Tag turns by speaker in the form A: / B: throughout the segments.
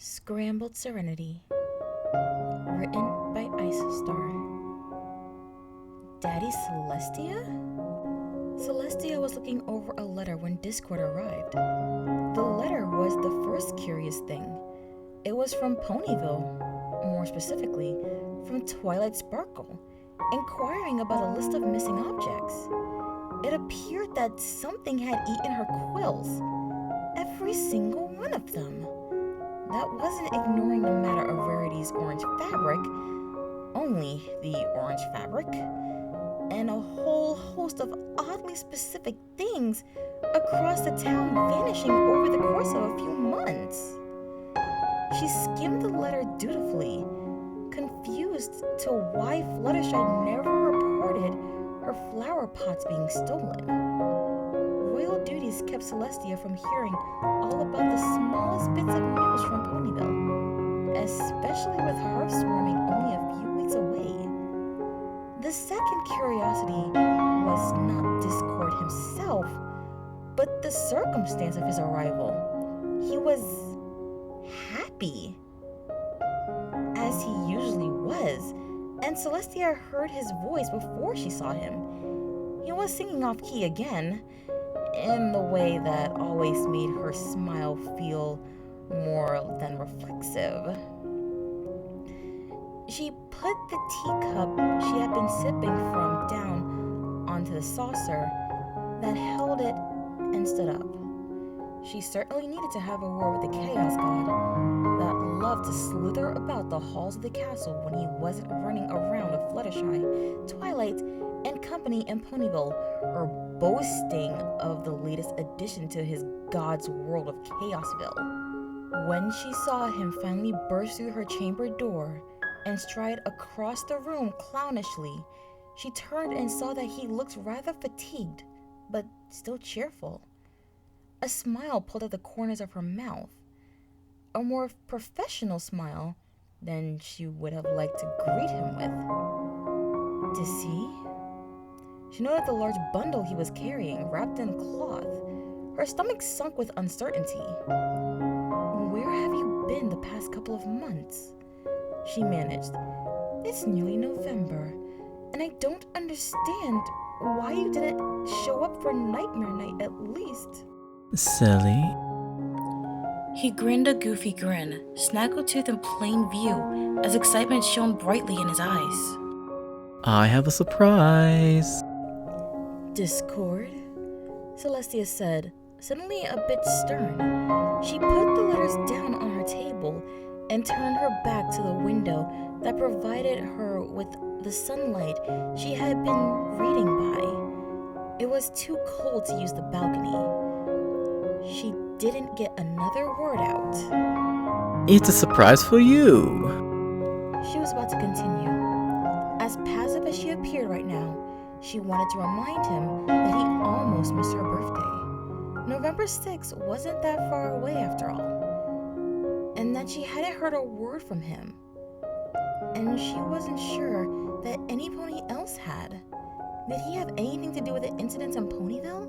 A: Scrambled Serenity, written by Ice Star. Daddy Celestia? Celestia was looking over a letter when Discord arrived. The letter was the first curious thing. It was from Ponyville, more specifically, from Twilight Sparkle, inquiring about a list of missing objects. It appeared that something had eaten her quills, every single one of them. That wasn't ignoring the matter of Rarity's orange fabric, only the orange fabric, and a whole host of oddly specific things across the town vanishing over the course of a few months. She skimmed the letter dutifully, confused to why Fluttershy never reported her flower pots being stolen. Royal duties kept Celestia from hearing all about the smallest bits of news from Ponyville, especially with Hearth swarming only a few weeks away. The second curiosity was not Discord himself, but the circumstance of his arrival. He was happy, as he usually was, and Celestia heard his voice before she saw him. He was singing off key again, in the way that always made her smile feel more than reflexive. She put the teacup she had been sipping from down onto the saucer that held it and stood up. She certainly needed to have a word with the Chaos God that loved to slither about the halls of the castle when he wasn't running around with Fluttershy, Twilight, and company in Ponyville, or boasting of the latest addition to his God's world of Chaosville. When she saw him finally burst through her chamber door and stride across the room clownishly, she turned and saw that he looked rather fatigued, but still cheerful. A smile pulled at the corners of her mouth, a more professional smile than she would have liked to greet him with. To see? She noted the large bundle he was carrying, wrapped in cloth. Her stomach sunk with uncertainty. Where have you been the past couple of months? She managed. It's nearly November, and I don't understand why you didn't show up for Nightmare Night at least.
B: Silly.
A: He grinned a goofy grin, snaggletooth in plain view, as excitement shone brightly in his eyes.
B: I have a surprise.
A: Discord? Celestia said, suddenly a bit stern. She put the letters down on her table and turned her back to the window that provided her with the sunlight she had been reading by. It was too cold to use the balcony. She didn't get another word out.
B: It's a surprise for you.
A: She was about to continue. As passive as she appeared right now, she wanted to remind him that he almost missed her birthday. November 6th wasn't that far away after all, and that she hadn't heard a word from him. And she wasn't sure that any pony else had. Did he have anything to do with the incidents in Ponyville?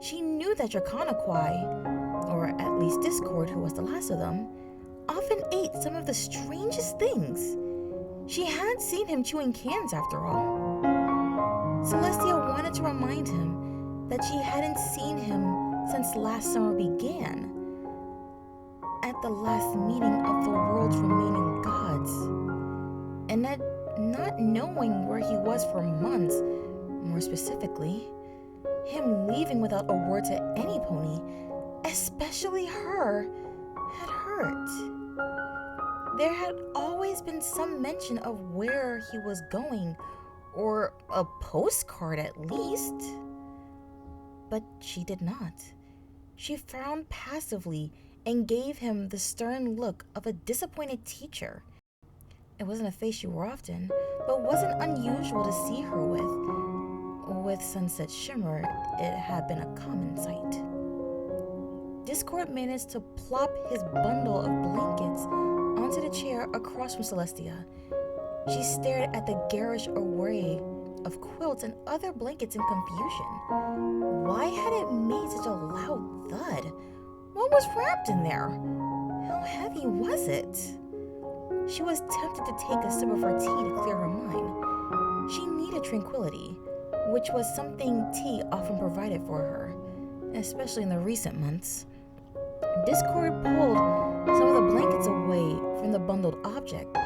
A: She knew that Draconiquai, or at least Discord, who was the last of them, often ate some of the strangest things. She had seen him chewing cans after all. Celestia wanted to remind him that she hadn't seen him since last summer began, at the last meeting of the world's remaining gods, and that not knowing where he was for months, more specifically, him leaving without a word to any pony, especially her, had hurt. There had always been some mention of where he was going, or a postcard at least. But she did not. She frowned passively and gave him the stern look of a disappointed teacher. It wasn't a face she wore often, but wasn't unusual to see her with. With Sunset Shimmer, it had been a common sight. Discord managed to plop his bundle of blankets onto the chair across from Celestia. She stared at the garish array of quilts and other blankets in confusion. Why had it made such a loud thud? What was wrapped in there? How heavy was it? She was tempted to take a sip of her tea to clear her mind. She needed tranquility, which was something tea often provided for her, especially in the recent months. Discord pulled some of the blankets away from the bundled object,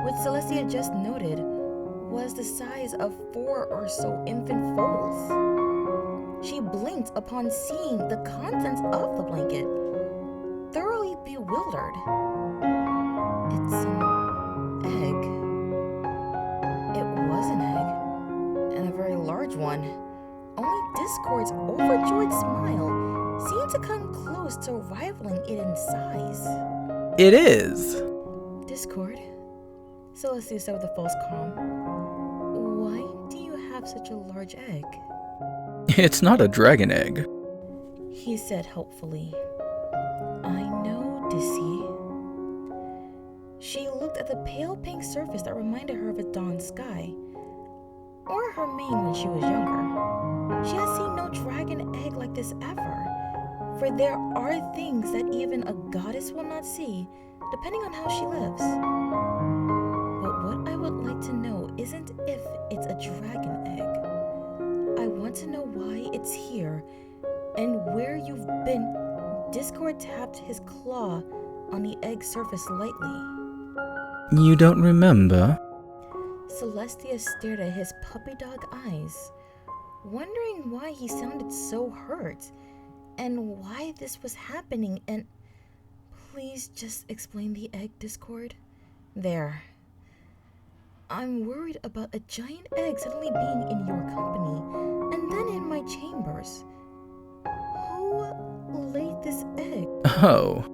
A: which Celestia just noted was the size of 4 or so infant foals. She blinked upon seeing the contents of the blanket, thoroughly bewildered. It's an egg. It was an egg, and a very large one. Only Discord's overjoyed smile seemed to come close to rivaling it in size.
B: It is.
A: Discord, Celestia said with a false calm. Why do you have such a large egg?
B: It's not a dragon egg.
A: He said helpfully. I know, Dissy. She looked at the pale pink surface that reminded her of a dawn sky, or her mane when she was younger. She had seen no dragon egg like this ever, for there are things that even a goddess will not see, depending on how she lives. But what I would like to know isn't if it's a dragon egg. I want to know why it's here and where you've been. Discord tapped his claw on the egg surface lightly.
B: You don't remember?
A: Celestia stared at his puppy dog eyes, wondering why he sounded so hurt and why this was happening. And please just explain the egg, Discord. There. I'm worried about a giant egg suddenly being in your company and then in my chambers. Who laid this egg?
B: Oh,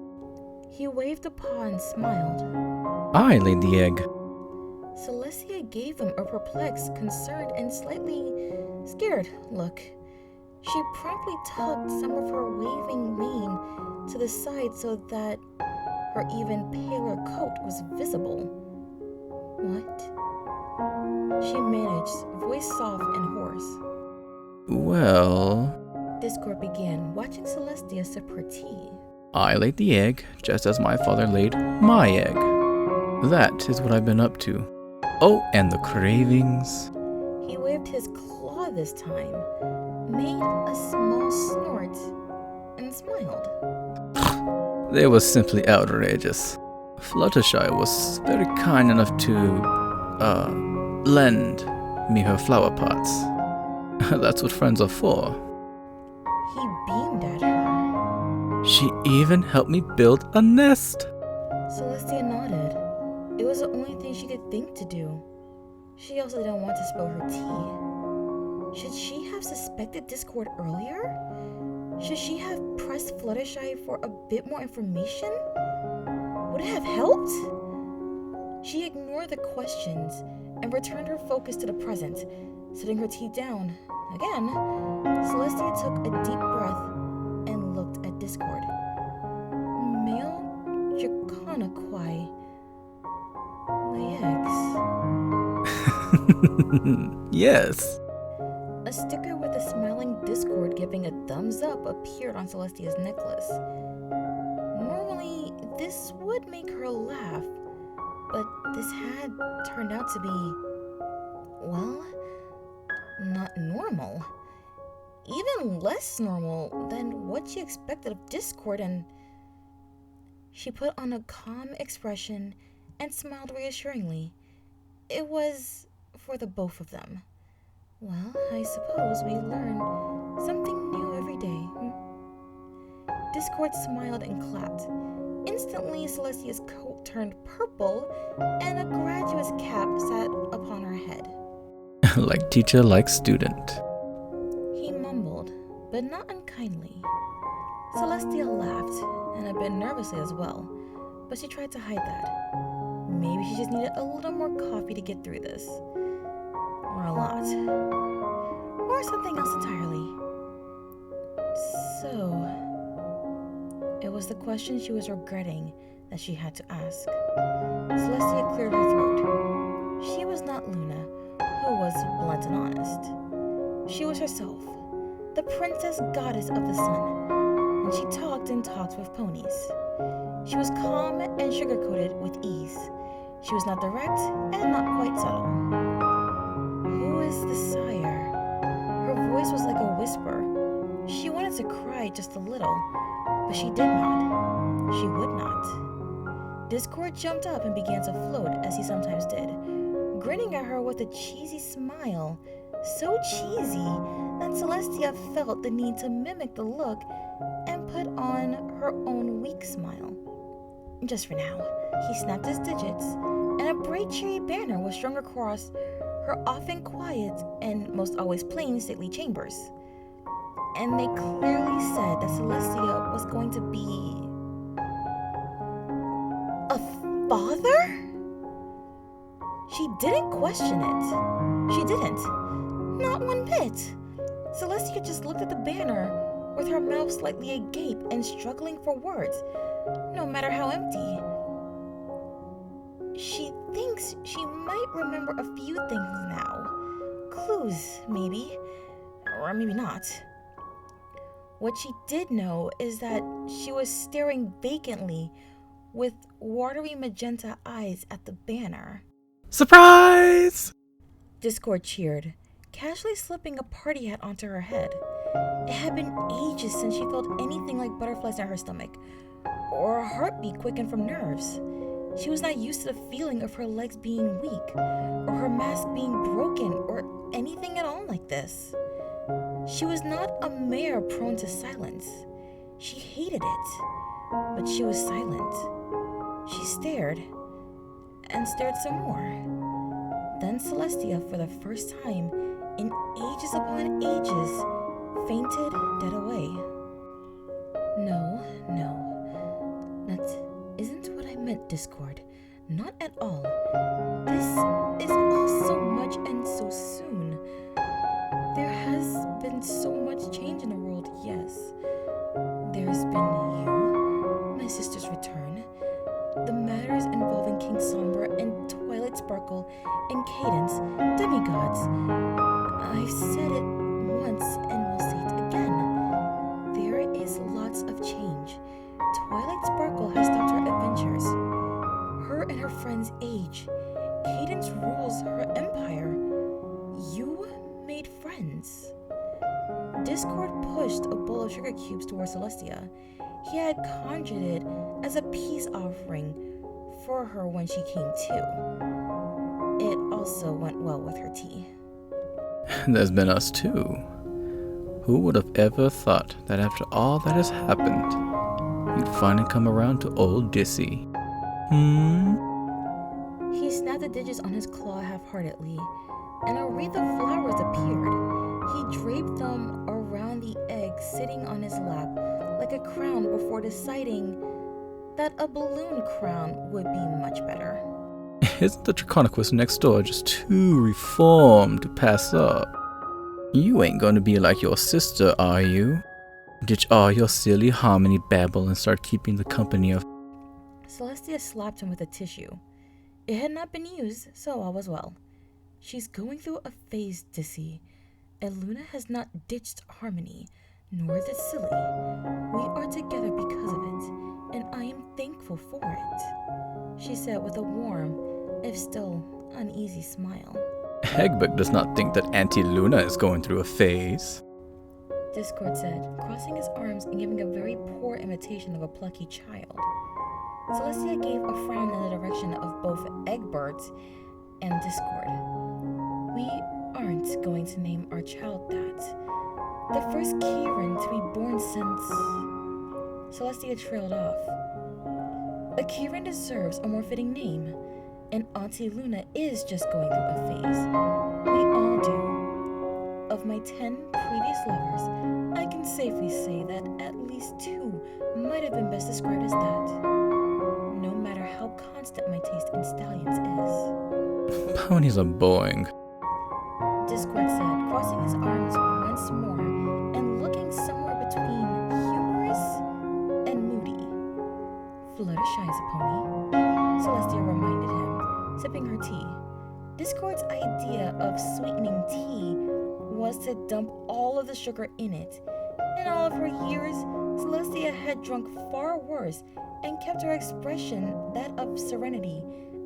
A: He waved a paw and smiled.
B: I laid the egg.
A: Celestia gave him a perplexed, concerned, and slightly scared look. She promptly tugged some of her waving mane to the side so that her even paler coat was visible. What? She managed, voice soft and hoarse.
B: Well,
A: Discord began, watching Celestia sip her tea.
B: I laid the egg just as my father laid my egg. That is what I've been up to. Oh, and the cravings.
A: He waved his claw this time, made a small snort, and smiled.
B: They were simply outrageous. Fluttershy was very kind enough to, lend me her flower pots. That's what friends are for.
A: He beamed at her.
B: She even helped me build a nest.
A: Celestia nodded. It was the only thing she could think to do. She also didn't want to spill her tea. Should she have suspected Discord earlier? Should she have pressed Fluttershy for a bit more information? Would it have helped? She ignored the questions and returned her focus to the present, setting her tea down. Again, Celestia took a deep breath and looked at Discord. Male Draconiqui lay eggs.
B: Yes.
A: A sticker with a smiling Discord giving a thumbs up appeared on Celestia's necklace. Normally, this would make her laugh, but this had turned out to be, well, not normal. Even less normal than what she expected of Discord, and she put on a calm expression and smiled reassuringly. It was for the both of them. Well, I suppose we learn something new every day. Discord smiled and clapped. Instantly, Celestia's coat turned purple, and a graduate's cap sat upon her head.
B: Like teacher, like student.
A: He mumbled, but not unkindly. Celestia laughed, and a bit nervously as well, but she tried to hide that. Maybe she just needed a little more coffee to get through this. Or a lot. Or something else entirely. So, it was the question she was regretting that she had to ask. Celestia cleared her throat. She was not Luna, who was blunt and honest. She was herself, the princess goddess of the sun, and she talked and talked with ponies. She was calm and sugar-coated with ease. She was not direct and not quite subtle. Who is the sire? Her voice was like a whisper. She wanted to cry just a little, but she did not. She would not. Discord jumped up and began to float as he sometimes did, grinning at her with a cheesy smile, so cheesy that Celestia felt the need to mimic the look and put on her own weak smile. Just for now, he snapped his digits, and a bright cherry banner was strung across her often quiet and most always plain stately chambers. And they clearly said that Celestia was going to be a father? She didn't question it. She didn't. Not one bit. Celestia just looked at the banner with her mouth slightly agape and struggling for words, no matter how empty. She thinks she might remember a few things now. Clues, maybe. Or maybe not. What she did know is that she was staring vacantly with watery magenta eyes at the banner.
B: Surprise!
A: Discord cheered, casually slipping a party hat onto her head. It had been ages since she felt anything like butterflies in her stomach, or a heartbeat quickened from nerves. She was not used to the feeling of her legs being weak, or her mask being broken, or anything at all like this. She was not a mare prone to silence. She hated it, but she was silent. She stared, and stared some more. Then Celestia, for the first time in ages upon ages, fainted dead away. No, that isn't what I meant, Discord. Not at all. This is all so much and so soon. There has been so much change in the world, yes. There's been you, my sister's return, the matters involving King Somber and Twilight Sparkle and Cadence, demigods. I've said it once and will say it again. There is lots of change. Twilight Sparkle has stopped her adventures. Her and her friends age. Cadence rules her empire. You made friends. Discord pushed a bowl of sugar cubes towards Celestia. He had conjured it as a peace offering for her when she came to. It also went well with her tea.
B: There's been us too. Who would have ever thought that after all that has happened, you'd finally come around to old Dissy?
A: He snapped the digits on his claw half-heartedly, and a wreath of flowers appeared. He draped them around the egg sitting on his lap like a crown before deciding that a balloon crown would be much better.
B: Isn't the Draconicus next door just too reformed to pass up? You ain't gonna be like your sister, are you? Ditch all your silly harmony babble and start keeping the company of...
A: Celestia slapped him with a tissue. It had not been used, so all was well. She's going through a phase, Dissy. Luna has not ditched harmony, nor is it silly. We are together because of it, and I am thankful for it, she said with a warm, if still uneasy smile.
B: Egbert does not think that Auntie Luna is going through a phase,
A: Discord said, crossing his arms and giving a very poor imitation of a plucky child. Celestia gave a frown in the direction of both Egbert and Discord. We aren't going to name our child that. The first Kieran to be born since... Celestia trailed off. A Kieran deserves a more fitting name, and Auntie Luna is just going through a phase. We all do. Of my 10 previous lovers, I can safely say that at least 2 might have been best described as that. No matter how constant my taste in stallions is.
B: Ponies are boring,
A: Discord said, crossing his arms once more and looking somewhere between humorous and moody. Fluttershy is a pony, Celestia reminded him, sipping her tea. Discord's idea of sweetening tea was to dump all of the sugar in it. In all of her years, Celestia had drunk far worse and kept her expression that of Serenity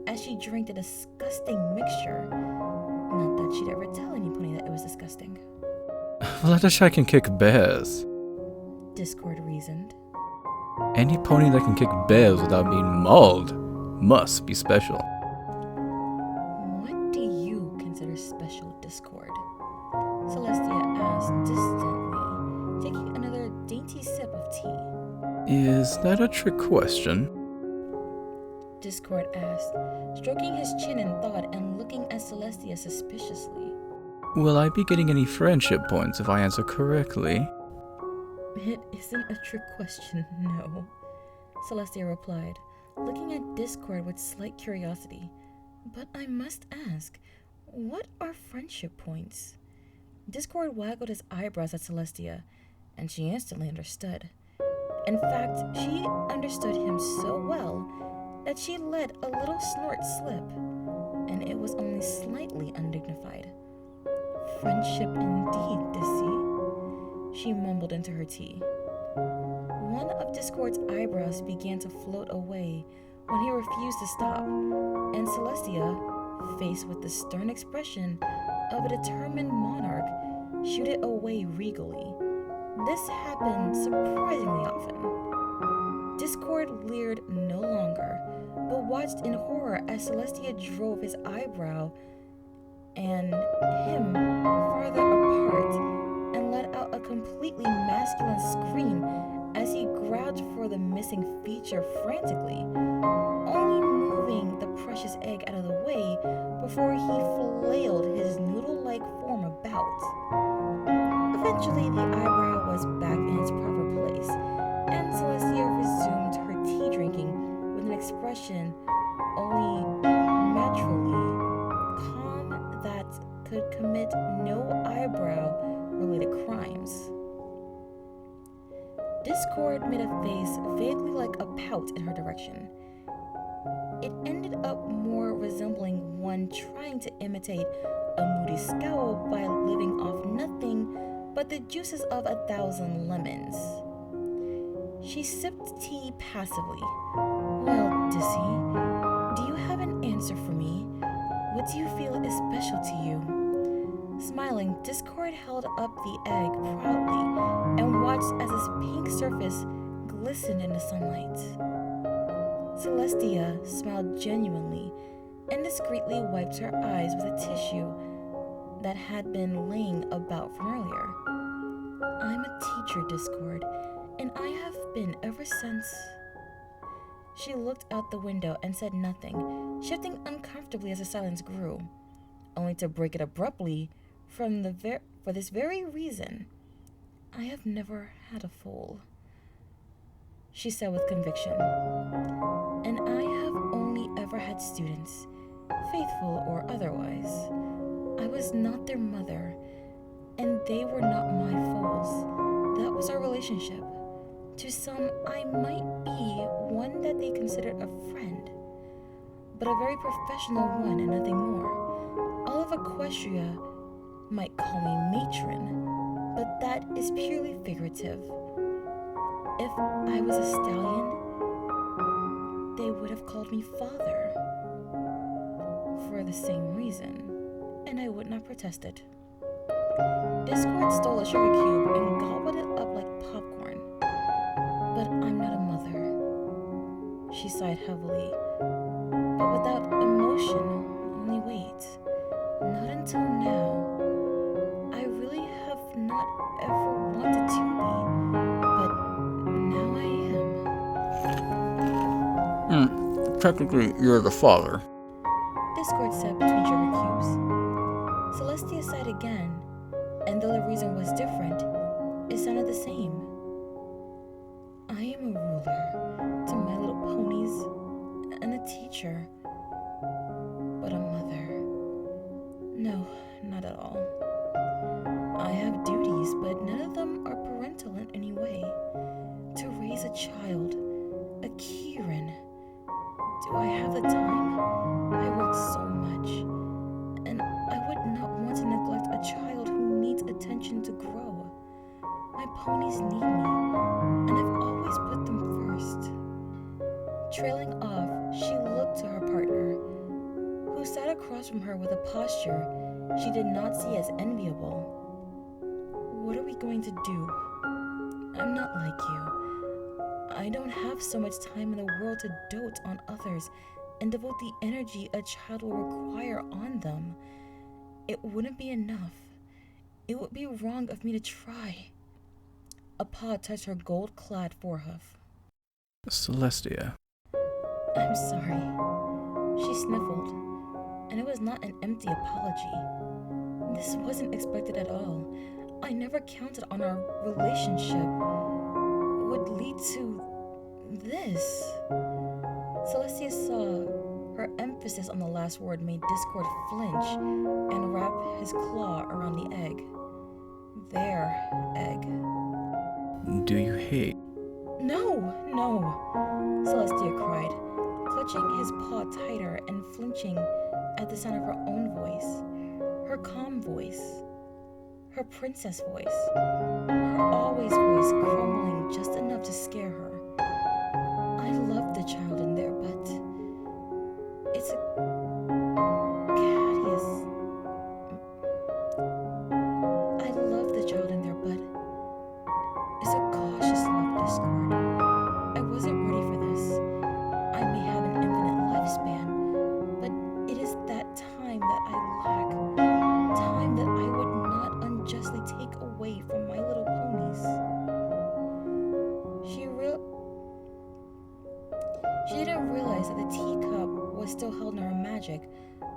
A: as she drank the disgusting mixture. Not that she'd ever tell any pony that it was disgusting.
B: Fluttershy can kick bears.
A: Discord reasoned.
B: Any pony that can kick bears without being mauled must be special.
A: What do you consider special, Discord? Celestia asked distantly, taking another dainty sip of tea.
B: Is that a trick question?
A: Discord asked, stroking his chin in thought and looking at Celestia suspiciously.
B: Will I be getting any friendship points if I answer correctly?
A: It isn't a trick question, no, Celestia replied, looking at Discord with slight curiosity. But I must ask, what are friendship points? Discord waggled his eyebrows at Celestia, and she instantly understood. In fact, she understood him so well that she let a little snort slip, and it was only slightly undignified. Friendship indeed, Dissy, she mumbled into her tea. One of Discord's eyebrows began to float away when he refused to stop, and Celestia, faced with the stern expression of a determined monarch, shooed it away regally. This happened surprisingly often. Discord leered no longer, but watched in horror as Celestia drove his eyebrow and him farther apart and let out a completely masculine scream as he grabbed for the missing feature frantically, only moving the precious egg out of the way before he flailed his noodle-like form about. Eventually, the eyebrow was back in its proper place, and Celestia resumed her tea drinking with an expression only naturally calm that could commit no eyebrow-related crimes. Discord made a face vaguely like a pout in her direction. It ended up more resembling one trying to imitate a moody scowl by living off nothing but the juices of 1,000 lemons. She sipped tea passively. Well, Dissy, do you have an answer for me? What do you feel is special to you? Smiling, Discord held up the egg proudly and watched as its pink surface glistened in the sunlight. Celestia smiled genuinely and discreetly wiped her eyes with a tissue that had been laying about from earlier. I'm a teacher, Discord, and I have been ever since. She looked out the window and said nothing, shifting uncomfortably as the silence grew, only to break it abruptly for this very reason. I have never had a foal, she said with conviction, and I have only ever had students, faithful or otherwise. I was not their mother, and they were not my foals. That was our relationship. To some, I might be one that they considered a friend, but a very professional one and nothing more. All of Equestria might call me matron, but that is purely figurative. If I was a stallion, they would have called me father for the same reason, and I would not protest it. Discord stole a sugar cube and gobbled it up like popcorn. But I'm not a mother, she sighed heavily, but without emotion, only weight. Not until now. I really have not ever wanted to be, but now I am.
B: Technically, you're the father.
A: Discord said between sugar cubes. Celestia sighed again, and though the reason was different, it sounded the same. I am a ruler to my little ponies and a teacher, but a mother. No, not at all. I have duties, but none of them are parental in any way. To raise a child, a Kieran. Do I have the time? I work so much, and I would not want to neglect a child who needs attention to grow. My ponies need me, and I've always put them first. Trailing off, she looked to her partner, who sat across from her with a posture she did not see as enviable. What are we going to do? I'm not like you. I don't have so much time in the world to dote on others and devote the energy a child will require on them. It wouldn't be enough. It would be wrong of me to try. A paw touched her gold-clad forehead.
B: Celestia.
A: I'm sorry. She sniffled, and it was not an empty apology. This wasn't expected at all. I never counted on our relationship would lead to this. Celestia saw her emphasis on the last word made Discord flinch and wrap his claw around the egg. Their egg.
B: Do you hate?
A: No, Celestia cried, clutching his paw tighter and flinching at the sound of her own voice, her calm voice, her princess voice, her always voice crumbling just enough to scare her. I love the child in there, but it's a curious. I love the child in there, but it's a cautious love, Discord. I wasn't ready for this. I may have an infinite lifespan, but it is that time that I lack. Time that I would not unjustly take away from my little ponies. She didn't realize that the teacup was still held in her magic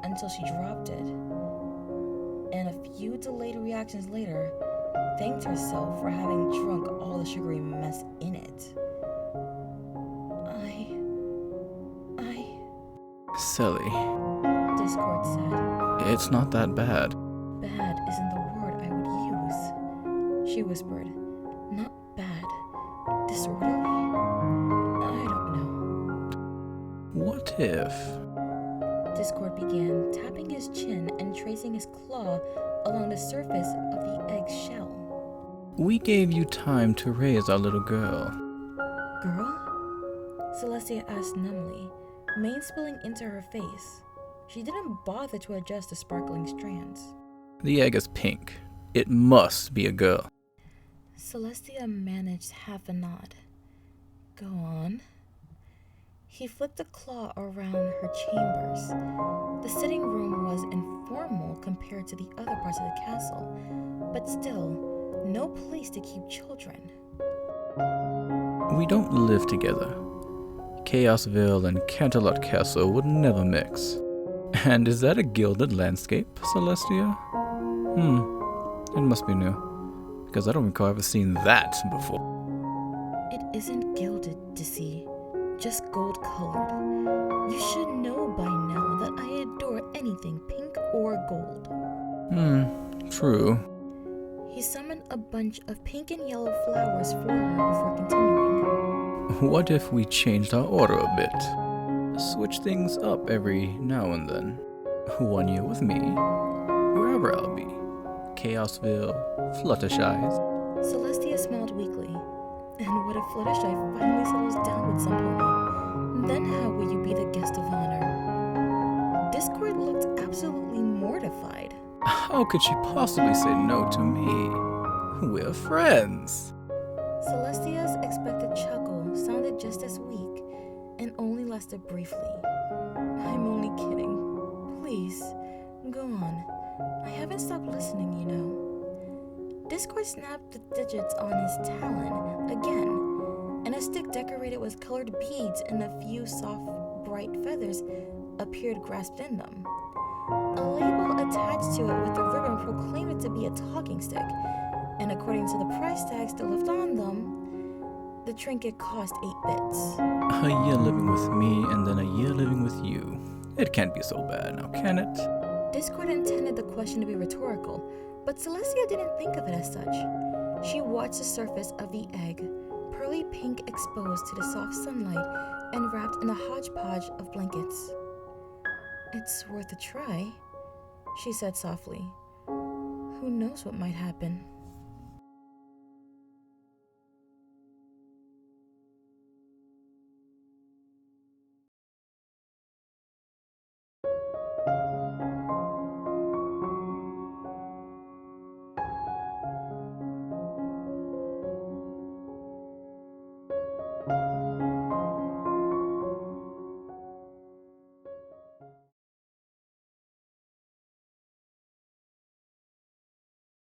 A: until she dropped it. And a few delayed reactions later, thanked herself for having drunk all the sugary mess in it.
B: Silly.
A: Discord said.
B: It's not that bad.
A: Bad isn't the word I would use, she whispered. Not bad. Disorderly? I don't know.
B: What if?
A: Discord began, tapping his chin and tracing his claw along the surface of the egg's shell.
B: We gave you time to raise our little girl.
A: Girl? Celestia asked numbly, mane spilling into her face. She didn't bother to adjust the sparkling strands.
B: The egg is pink. It must be a girl.
A: Celestia managed half a nod. Go on. He flicked a claw around her chambers. The sitting room was informal compared to the other parts of the castle, but still, no place to keep children.
B: We don't live together. Chaosville and Canterlot Castle would never mix. And is that a gilded landscape, Celestia? It must be new, because I don't recall ever seeing that before.
A: It isn't gilded, Dissy, just gold-colored. You should know by now that I adore anything pink or gold.
B: True.
A: He summoned a bunch of pink and yellow flowers for her before continuing.
B: What if we changed our order a bit? Switch things up every now and then. 1 year with me, wherever I'll be. Chaosville, Fluttershy's.
A: Celestia smiled weakly. And what if Fluttershy finally settles down with some pony? Then how will you be the guest of honor? Discord looked absolutely mortified.
B: How could she possibly say no to me? We're friends.
A: Celestia's expected chuckle sounded just as weak and only lasted briefly. I'm only kidding. Please, go on. I haven't stopped listening, you know. Discord snapped the digits on his talon again, and a stick decorated with colored beads and a few soft, bright feathers appeared grasped in them. A label attached to it with a ribbon proclaimed it to be a talking stick, and according to the price tags still left on them, the trinket cost 8 bits.
B: A year living with me and then a year living with you. It can't be so bad now, can it?
A: Discord intended the question to be rhetorical, but Celestia didn't think of it as such. She watched the surface of the egg, pearly pink exposed to the soft sunlight and wrapped in a hodgepodge of blankets. It's worth a try, she said softly. Who knows what might happen?